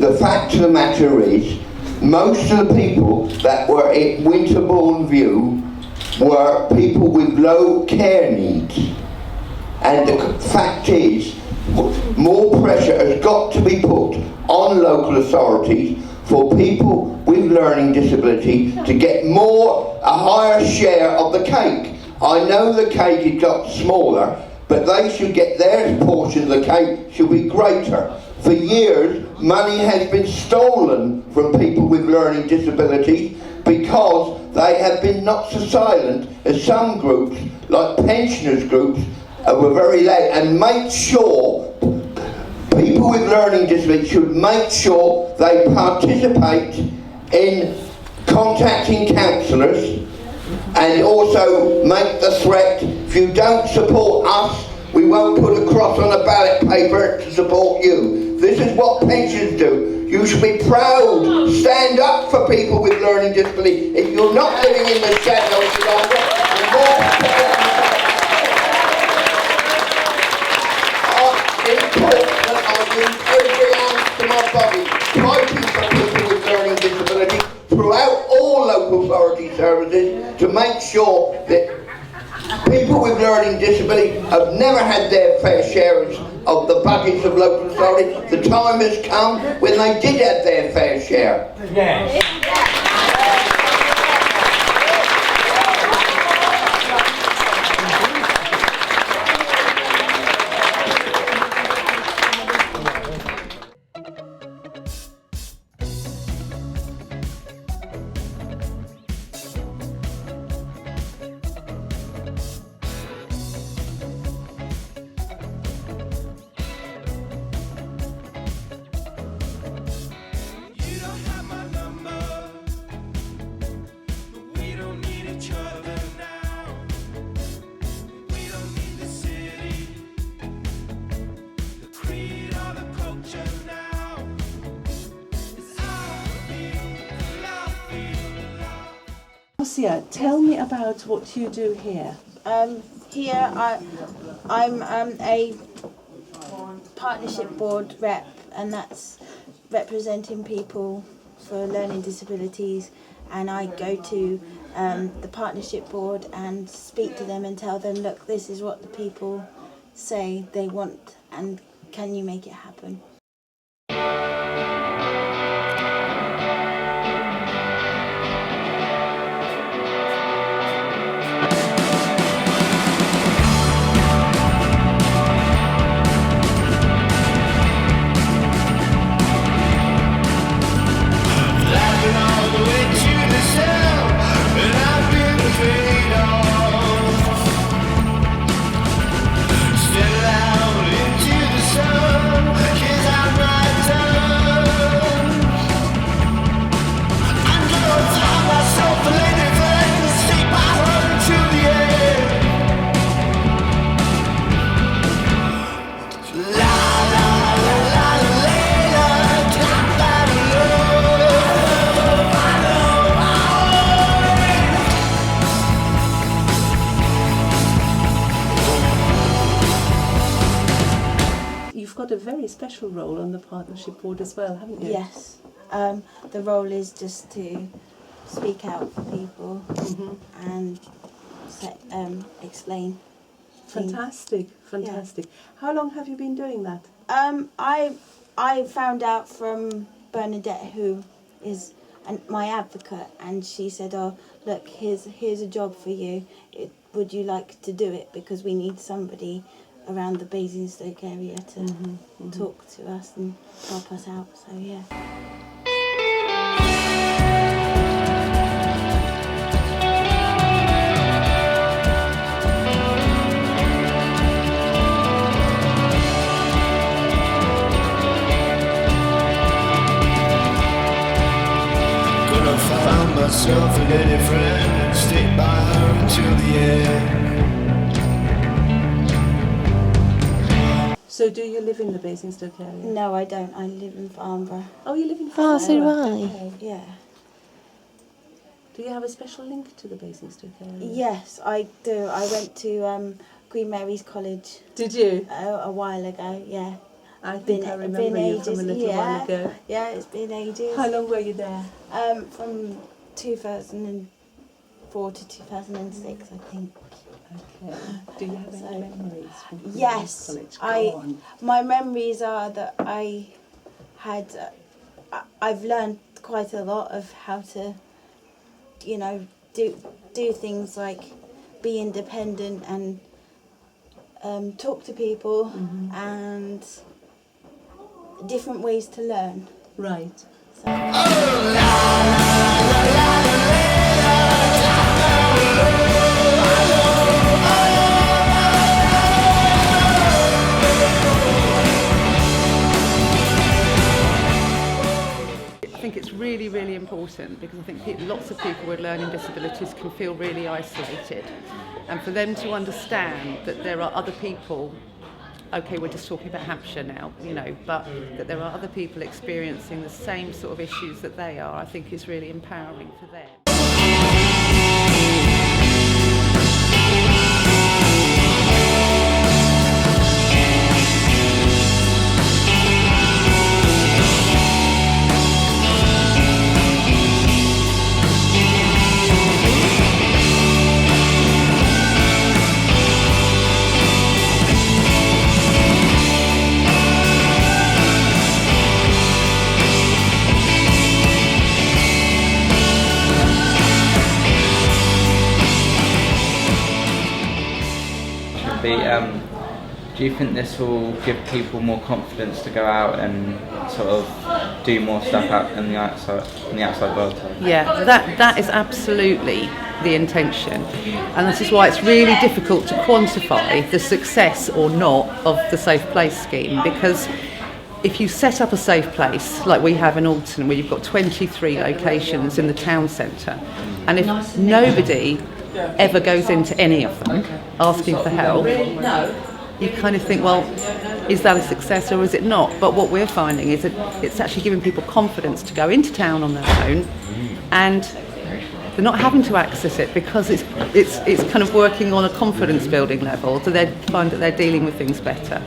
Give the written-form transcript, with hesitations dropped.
the fact of the matter is, most of the people that were at Winterbourne View were people with low care needs. And the fact is, more pressure has got to be put on local authorities for people with learning disability to get a higher share of the cake. I know the cake has got smaller, but they should get their portion of the cake should be greater. For years, money has been stolen from people with learning disabilities because they have been not so silent as some groups, like pensioners groups, were very late, and make sure people with learning disabilities should make sure they participate in contacting counsellors, and also make the threat, if you don't support us, we won't put a cross on a ballot paper to support you. This is what pensions do. You should be proud, stand up for people with learning disability. If you're not living in the shadows longer, the more important that I use every ounce of my body fighting for people with learning disability throughout all local authority services to make sure that people with learning disability have never had their fair share of the budgets of local authority. The time has come when they did have their fair share. Yes. Tell me about what you do here. Here I'm a partnership board rep, and that's representing people for learning disabilities, and I go to the partnership board and speak to them and tell them, look, this is what the people say they want, and can you make it happen? A very special role on the partnership board as well, haven't you? Yes. The role is just to speak out for people and explain. Fantastic, fantastic. Yeah. How long have you been doing that? I found out from Bernadette, who is my advocate, and she said, "Oh, look, here's a job for you. Would you like to do it? Because we need somebody around the Basingstoke area to talk to us and help us out." So yeah. Gonna find myself a lady friend and stick by her until the end. So do you live in the Basingstoke area? No, I don't. I live in Farnborough. Oh, you live in Farnborough? Oh, so do I. Okay. Yeah. Do you have a special link to the Basingstoke area? Yes, I do. I went to Queen Mary's College. Did you? A while ago, yeah. I think I remember been you ages. from a little while ago. Yeah, it's been ages. How long were you there? From 2004 to 2006, I think. Okay. Do you have any memories from Yes, college? Go on. my memories are that I've learned quite a lot of how to, you know, do things like be independent and talk to people and different ways to learn. Right. I think it's really, really important because I think lots of people with learning disabilities can feel really isolated, and for them to understand that there are other people, okay, we're just talking about Hampshire now, you know, but that there are other people experiencing the same sort of issues that they are, I think is really empowering for them. Do you think this will give people more confidence to go out and sort of do more stuff out in the outside world? Yeah, that is absolutely the intention, and this is why it's really difficult to quantify the success or not of the Safe Place scheme, because if you set up a safe place like we have in Alton, where you've got 23 locations in the town centre, and if nobody ever goes into any of them asking for help, you kind of think, well, is that a success or is it not? But what we're finding is that it's actually giving people confidence to go into town on their own, and they're not having to access it because it's kind of working on a confidence building level, so they find that they're dealing with things better.